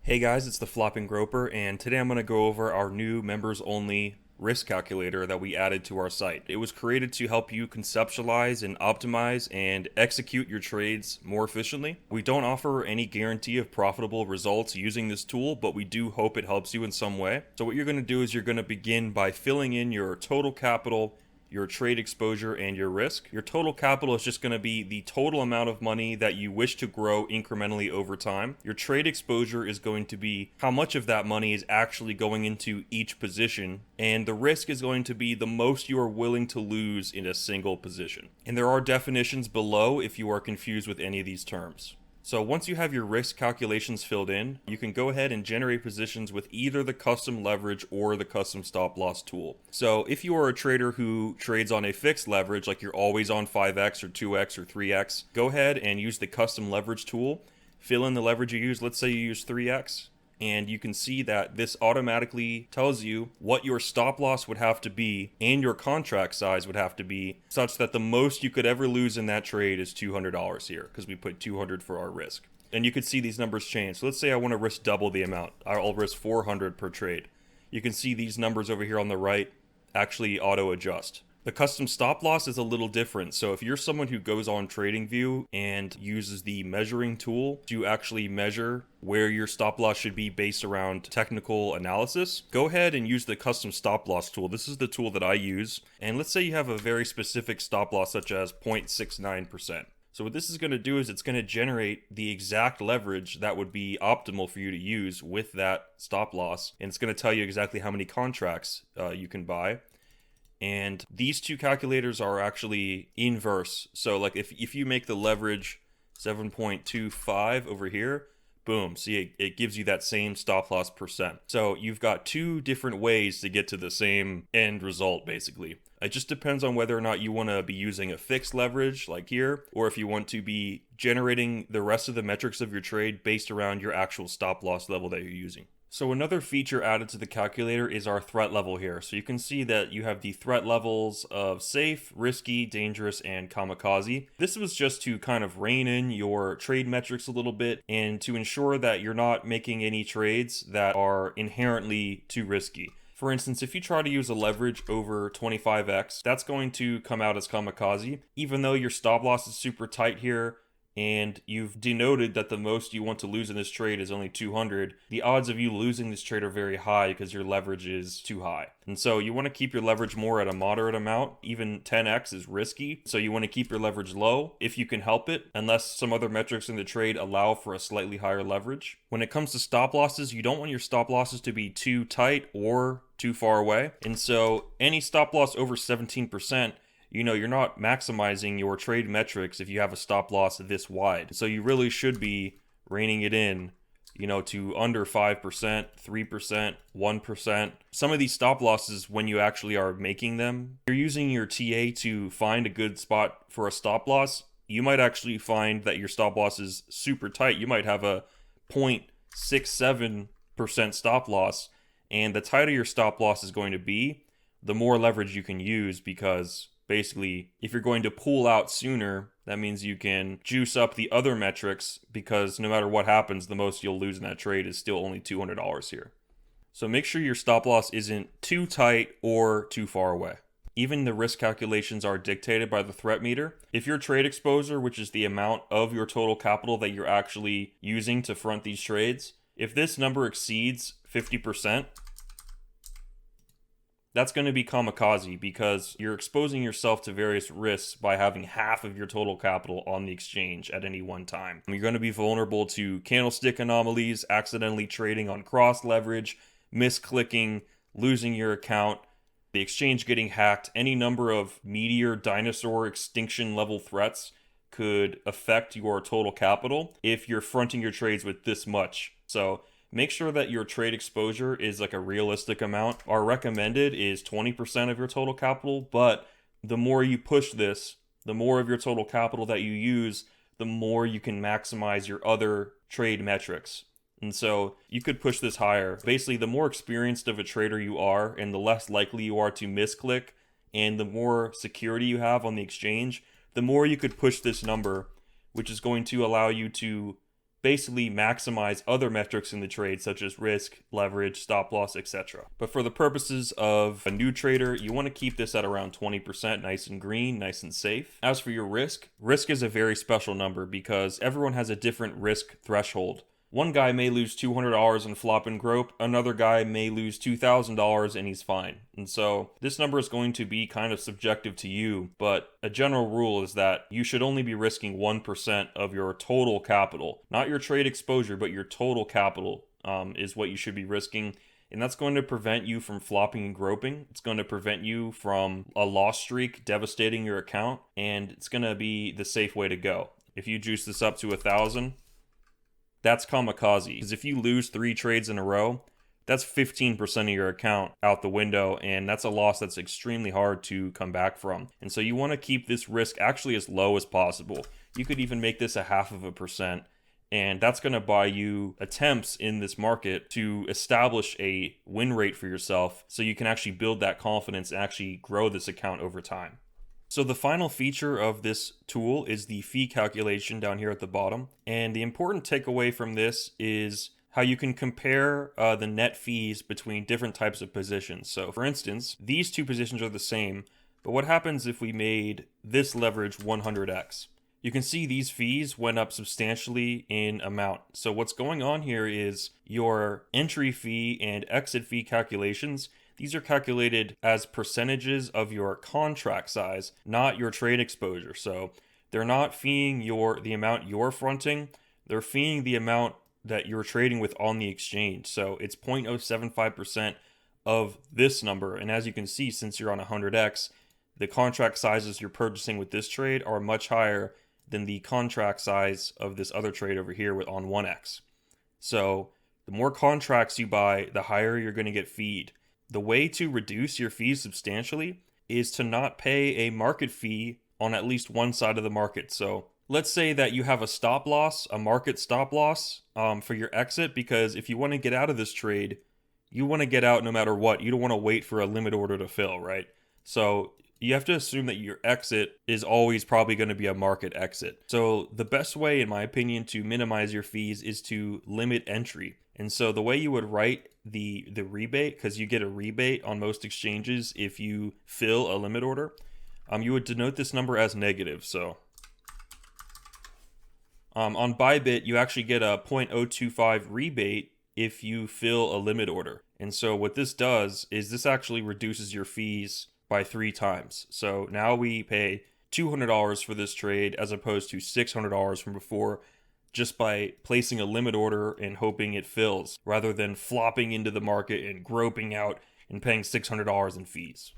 Hey guys, it's the Flopping Groper, and today I'm going to go over our new members only risk calculator that we added to our site. It was created to help you conceptualize and optimize and execute your trades more efficiently. We don't offer any guarantee of profitable results using this tool, but we do hope it helps you in some way. So what you're going to do is you're going to begin by filling in your total capital, your trade exposure, and your risk. Your total capital is just going to be the total amount of money that you wish to grow incrementally over time. Your trade exposure is going to be how much of that money is actually going into each position, and the risk is going to be the most you are willing to lose in a single position. And there are definitions below if you are confused with any of these terms. So once you have your risk calculations filled in, you can go ahead and generate positions with either the custom leverage or the custom stop loss tool. So if you are a trader who trades on a fixed leverage, like you're always on 5x or 2x or 3x, go ahead and use the custom leverage tool. Fill in the leverage you use. Let's say you use 3x. And you can see that this automatically tells you what your stop loss would have to be and your contract size would have to be, such that the most you could ever lose in that trade is $200 here, because we put 200 for our risk. And you can see these numbers change. So let's say I want to risk double the amount. I'll risk 400 per trade. You can see these numbers over here on the right actually auto adjust. The custom stop loss is a little different. So if you're someone who goes on TradingView and uses the measuring tool to actually measure where your stop loss should be based around technical analysis, go ahead and use the custom stop loss tool. This is the tool that I use. And let's say you have a very specific stop loss such as 0.69%. So what this is going to do is it's going to generate the exact leverage that would be optimal for you to use with that stop loss. And it's going to tell you exactly how many contracts you can buy. And these two calculators are actually inverse. So like if you make the leverage 7.25 over here, boom, see it gives you that same stop loss percent. So you've got two different ways to get to the same end result basically. It just depends on whether or not you want to be using a fixed leverage like here, or if you want to be generating the rest of the metrics of your trade based around your actual stop loss level that you're using. So another feature added to the calculator is our threat level here. So you can see that you have the threat levels of safe, risky, dangerous, and kamikaze. This was just to kind of rein in your trade metrics a little bit and to ensure that you're not making any trades that are inherently too risky. For instance, if you try to use a leverage over 25x, that's going to come out as kamikaze. Even though your stop loss is super tight here, and you've denoted that the most you want to lose in this trade is only 200, the odds of you losing this trade are very high because your leverage is too high. And so you want to keep your leverage more at a moderate amount. Even 10x is risky, so you want to keep your leverage low if you can help it, unless some other metrics in the trade allow for a slightly higher leverage. When it comes to stop losses, you don't want your stop losses to be too tight or too far away. And so any stop loss over 17%, you're not maximizing your trade metrics if you have a stop loss this wide. So you really should be reining it in, to under 5%, 3%, 1%. Some of these stop losses, when you actually are making them, you're using your TA to find a good spot for a stop loss. You might actually find that your stop loss is super tight. You might have a 0.67% stop loss, and the tighter your stop loss is going to be, the more leverage you can use, because basically, if you're going to pull out sooner, that means you can juice up the other metrics, because no matter what happens, the most you'll lose in that trade is still only $200 here. So make sure your stop loss isn't too tight or too far away. Even the risk calculations are dictated by the threat meter. If your trade exposure, which is the amount of your total capital that you're actually using to front these trades, if this number exceeds 50%, that's going to be kamikaze, because you're exposing yourself to various risks by having half of your total capital on the exchange at any one time. You're going to be vulnerable to candlestick anomalies, accidentally trading on cross leverage, misclicking, losing your account, the exchange getting hacked. Any number of meteor, dinosaur, extinction level threats could affect your total capital if you're fronting your trades with this much. So make sure that your trade exposure is like a realistic amount. Our recommended is 20% of your total capital, but the more you push this, the more of your total capital that you use, the more you can maximize your other trade metrics. And so you could push this higher. Basically, the more experienced of a trader you are and the less likely you are to misclick, and the more security you have on the exchange, the more you could push this number, which is going to allow you to basically maximize other metrics in the trade such as risk, leverage, stop loss, etc. But for the purposes of a new trader, you want to keep this at around 20%, nice and green, nice and safe. As for your risk is a very special number because everyone has a different risk threshold. One guy may lose $200 in flop and grope, another guy may lose $2,000 and he's fine. And so this number is going to be kind of subjective to you, but a general rule is that you should only be risking 1% of your total capital. Not your trade exposure, but your total capital is what you should be risking. And that's going to prevent you from flopping and groping. It's going to prevent you from a loss streak devastating your account, and it's going to be the safe way to go. If you juice this up to 1,000, that's kamikaze. Because if you lose 3 trades in a row, that's 15% of your account out the window, and that's a loss that's extremely hard to come back from. And so you want to keep this risk actually as low as possible. You could even make this 0.5%, and that's going to buy you attempts in this market to establish a win rate for yourself so you can actually build that confidence and actually grow this account over time. So the final feature of this tool is the fee calculation down here at the bottom. And the important takeaway from this is how you can compare the net fees between different types of positions. So for instance, these 2 positions are the same, but what happens if we made this leverage 100x? You can see these fees went up substantially in amount. So what's going on here is your entry fee and exit fee calculations. These are calculated as percentages of your contract size, not your trade exposure. So they're not feeing the amount you're fronting, they're feeing the amount that you're trading with on the exchange. So it's 0.075% of this number. And as you can see, since you're on 100x, the contract sizes you're purchasing with this trade are much higher than the contract size of this other trade over here on 1x. So the more contracts you buy, the higher you're going to get feed. The way to reduce your fees substantially is to not pay a market fee on at least one side of the market. So let's say that you have a stop loss, a market stop loss for your exit, because if you want to get out of this trade, you want to get out no matter what. You don't want to wait for a limit order to fill, right? So you have to assume that your exit is always probably going to be a market exit. So the best way, in my opinion, to minimize your fees is to limit entry. And so the way you would write the rebate, because you get a rebate on most exchanges if you fill a limit order, you would denote this number as negative. So on Bybit, you actually get a 0.025 rebate if you fill a limit order. And so what this does is this actually reduces your fees by 3 times. So now we pay $200 for this trade as opposed to $600 from before, just by placing a limit order and hoping it fills, rather than flopping into the market and groping out and paying $600 in fees.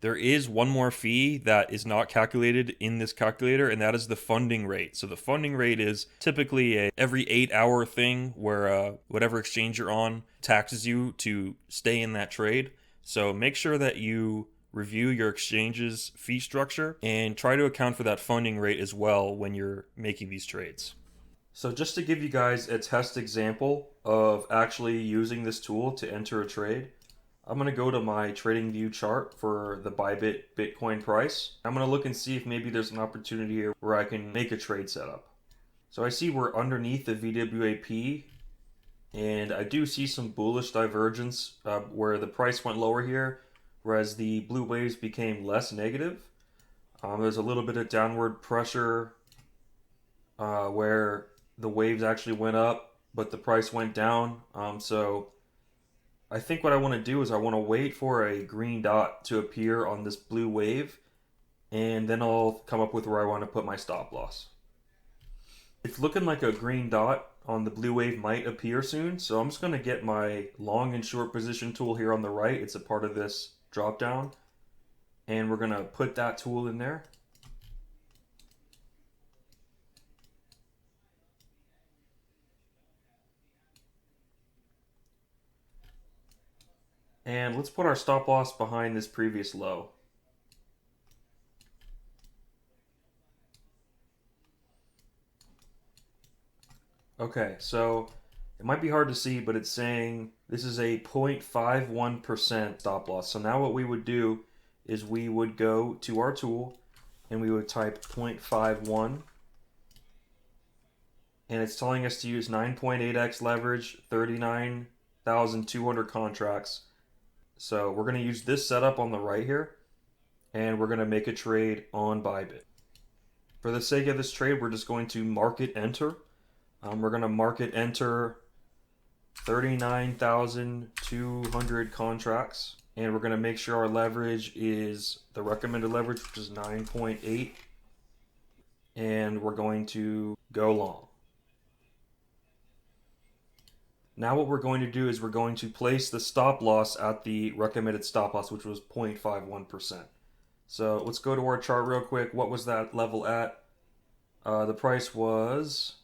There is one more fee that is not calculated in this calculator, and that is the funding rate. So the funding rate is typically a every 8-hour thing where whatever exchange you're on taxes you to stay in that trade. So make sure that you review your exchange's fee structure and try to account for that funding rate as well when you're making these trades. So just to give you guys a test example of actually using this tool to enter a trade, I'm going to go to my TradingView chart for the Bybit Bitcoin price. I'm going to look and see if maybe there's an opportunity here where I can make a trade setup. So I see we're underneath the VWAP, and I do see some bullish divergence where the price went lower here, whereas the blue waves became less negative. There's a little bit of downward pressure where the waves actually went up, but the price went down. So I think what I want to do is I want to wait for a green dot to appear on this blue wave, and then I'll come up with where I want to put my stop loss. It's looking like a green dot on the blue wave might appear soon, so I'm just going to get my long and short position tool here on the right. It's a part of this drop down, and we're going to put that tool in there. And let's put our stop loss behind this previous low. Okay, so it might be hard to see, but it's saying this is a 0.51% stop loss. So now what we would do is we would go to our tool and we would type 0.51 and it's telling us to use 9.8x leverage, 39,200 contracts. So we're going to use this setup on the right here, and we're going to make a trade on Bybit. For the sake of this trade, we're just going to market enter. We're going to market enter 39,200 contracts, and we're going to make sure our leverage is the recommended leverage, which is 9.8, and we're going to go long. Now what we're going to do is we're going to place the stop loss at the recommended stop loss, which was 0.51%. So let's go to our chart real quick. What was that level at? The price was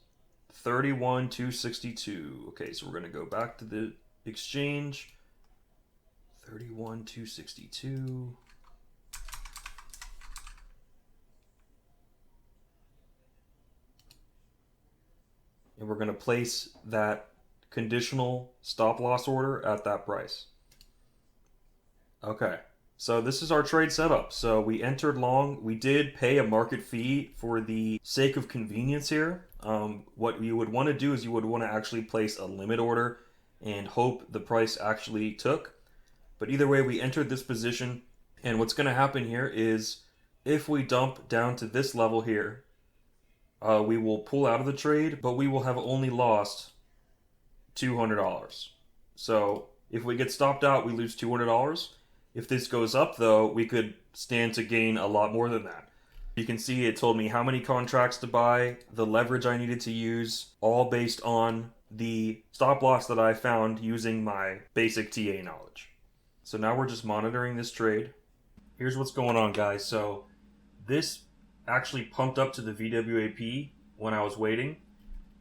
31,262. Okay, so we're going to go back to the exchange. 31,262. And we're going to place that conditional stop loss order at that price. Okay, so this is our trade setup. So we entered long. We did pay a market fee for the sake of convenience here. What you would want to do is you would want to actually place a limit order and hope the price actually took. But either way, we entered this position, and what's going to happen here is if we dump down to this level here, we will pull out of the trade, but we will have only lost $200. So if we get stopped out, we lose $200. If this goes up, though, we could stand to gain a lot more than that. You can see it told me how many contracts to buy, the leverage I needed to use, all based on the stop loss that I found using my basic TA knowledge. So now we're just monitoring this trade. Here's what's going on, guys. So this actually pumped up to the VWAP when I was waiting,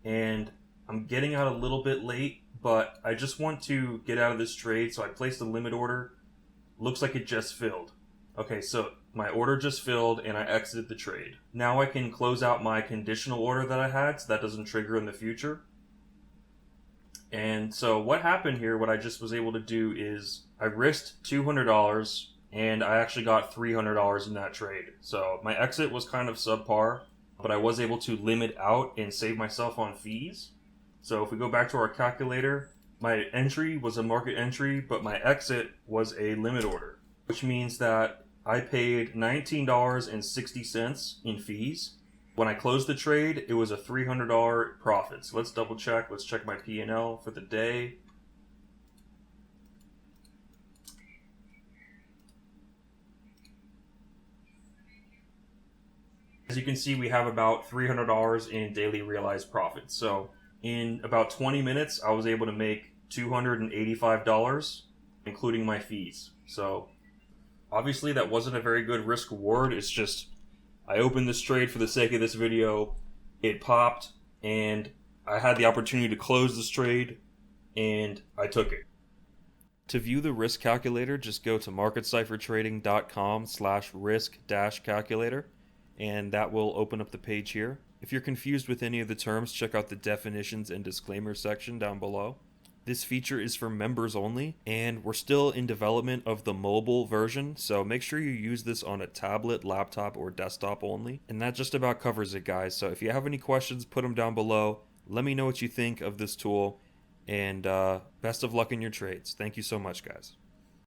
and I'm getting out a little bit late, but I just want to get out of this trade, so I placed a limit order. Looks like it just filled. Okay, so my order just filled and I exited the trade. Now I can close out my conditional order that I had, so that doesn't trigger in the future. And so what happened here, what I just was able to do is I risked $200 and I actually got $300 in that trade. So my exit was kind of subpar, but I was able to limit out and save myself on fees. So if we go back to our calculator, my entry was a market entry, but my exit was a limit order, which means that I paid $19.60 in fees. When I closed the trade, it was a $300 profit. So let's double check. Let's check my P&L for the day. As you can see, we have about $300 in daily realized profits. So in about 20 minutes, I was able to make $285, including my fees. So obviously that wasn't a very good risk reward. It's just I opened this trade for the sake of this video. It popped and I had the opportunity to close this trade and I took it. To view the risk calculator, just go to marketciphertrading.com/risk-calculator, and that will open up the page here. If you're confused with any of the terms, check out the definitions and disclaimers section down below. This feature is for members only, and we're still in development of the mobile version, so make sure you use this on a tablet, laptop, or desktop only. And that just about covers it, guys. So if you have any questions, put them down below. Let me know what you think of this tool, and best of luck in your trades. Thank you so much, guys.